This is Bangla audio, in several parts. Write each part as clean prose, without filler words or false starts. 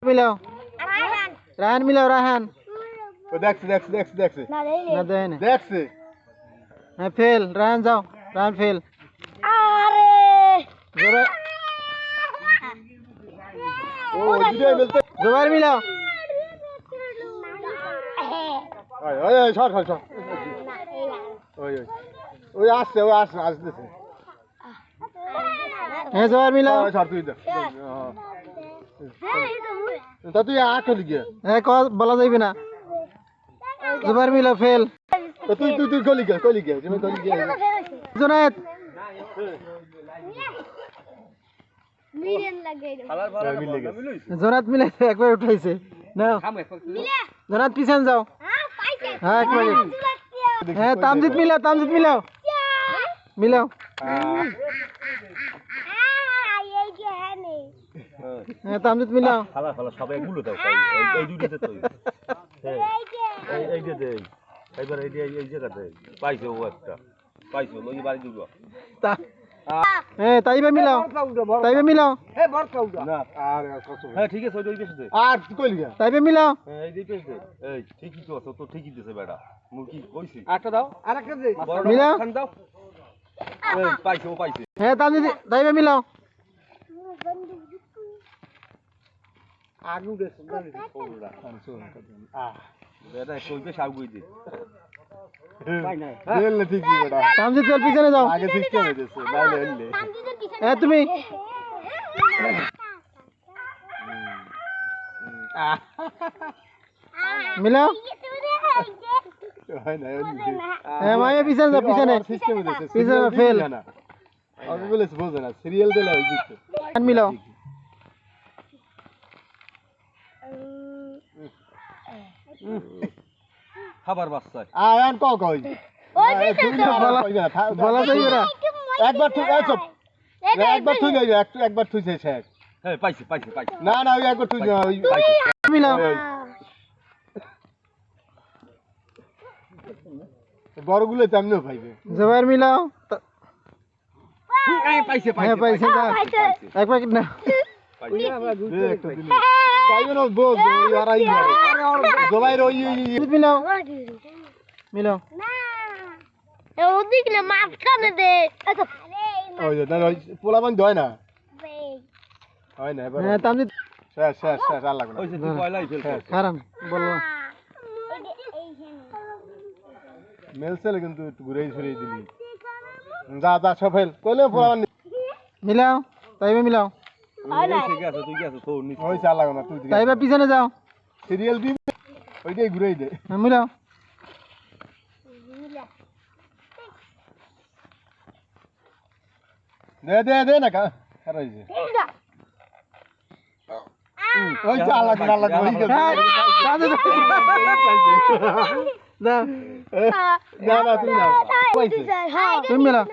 মিলাও রাহান মিলাও রাহান দেখছে না দেয় না দেখছে হ্যাঁ ফেল রাহান যাও রাহান ফেল জোরে জোবার মিলাও ওই আসছে আসতেছে হ্যাঁ জোবার মিলাও তুই আট হলি গিয়ে হ্যাঁ বলা যাইবে না জোবার মিলাও ফেল তুই কলি গিয়ে জোনায়েত জোনাত মিলে একবার উঠাইছে নাও জোনাত পিছন যাও হ্যাঁ একবার হ্যাঁ তামজিদ মিলাও মিলাও হ্যাঁ তামজিদ মিলাও সবাই গুলো দাও এই দুইটাতে তো এই দে এইবার এই জায়গাতে পাইছে ও একটা পাইছে ওই বাড়ি দিব তাইবে মিলাও না আর হ্যাঁ ঠিক আছে ওই পেছে দে আর তুই কইলি গিয়ে তাইবে মিলাও এই দুই পেছে দে এই ঠিকই তো তো ঠিকই দিছে বেটা মুরগি কইছি একটা দাও আরেকটা দে মিলাও দাও এই পাইছে ও পাইছে হ্যাঁ তাইবে মিলাও আগু দে বেটা কই পেছে আগুই দে তেল না ঠিক বেটা তামজিদ চল পিছনে যাও আগে সিস্টেম হইছে নাইলে হইলে হ্যাঁ তুমি মিলাও হয় না হ্যাঁ মাইয়া পিছনে যাও পিছনে সিস্টেম হইছে পিছনে ফেল আমি বলেছি বোঝে না সিরিয়াল দিলে হই জিতছে মিলাও খাবার বাচ্চা আয়ান কই বলা যাইবে না একবার তুই একবার তুই শেষ হ্যাঁ পাইছে না ওই একবার তুই ওই মিলাও বড়গুলো তেমনিও পাইবে জোবার মিলাও পাইছে হ্যাঁ পাইছে না এক প্যাকেট না পাইবে না বোঝ ওরাই মারে জবাই রই মিলাও মিলাও ওদিকে মাঝখানে দে ওই না ওই পোলাবান দয় না হয় না হ্যাঁ তামজিদ শেষ আর লাগবে না ওই যে তুই পয়লাই ফেল খারাপ বললো মেলছেলে কিন্তু একটু ঘুরেই ছড়িয়ে দিলি যা সফেল কইলে পোলাবান মিলাও তাইবে মিলাও ঠিক আছে তুই গেছ তো নি ওই চাল লাগবে না তুই তাইবে পিছনে যাও সিরিয়াল দিবি ওইটাই ঘুরেই দে হ্যাঁ মিলাও দে না কা হারাইছে ওই চাল লাগবে ওই গেছে না তুই না কইছে তুমি মিলাও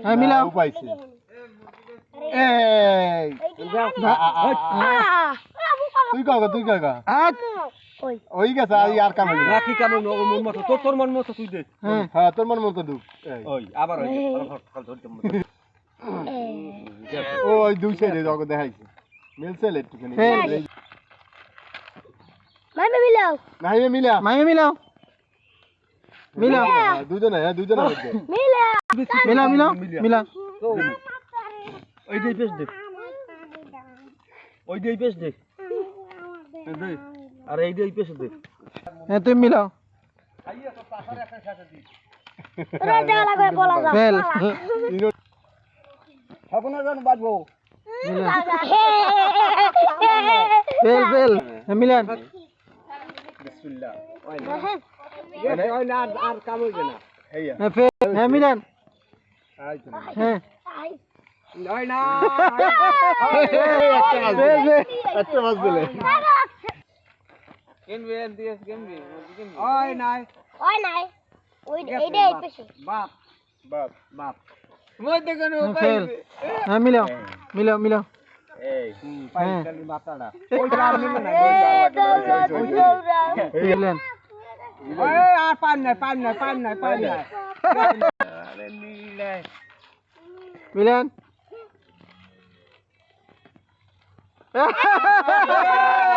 হ্যাঁ মিলাও পাইছে এই তুই কও ওই গেছে আর কাম হইলো না কি কাম হইলো ওর মন মতো তোর মন মতো তুই দে হ্যাঁ তোর মন মতো দু ওই আবার ওই কাল ধরতাম ওই দুই সাইডে জগৎ দেখাইছে মিলছেলে একটুখানি মাইমে মিলাও মাইমে মিলাও দুজনে মিলা ওই দেই পেছ দে আর এই দেই পেছ দে হ্যাঁ তুমি মিলাও ফেল আপনা জান বাজবো ফেল হ্যাঁ মিলান বিসমিল্লাহ ওই না আর কাম হইবে না হ্যাঁ ফেল হ্যাঁ মিলান হ্যাঁ ওই না একটা মাছ দিলে ওই নাই ওই এইটাই পেছে বাপ মধ্যে কোন ফেল হ্যাঁ মিলাও এই পাইছালি মাথাটা ওইটা আর মিলে না মিলান ওই আর পান নাই আরে নীলে মিলান এই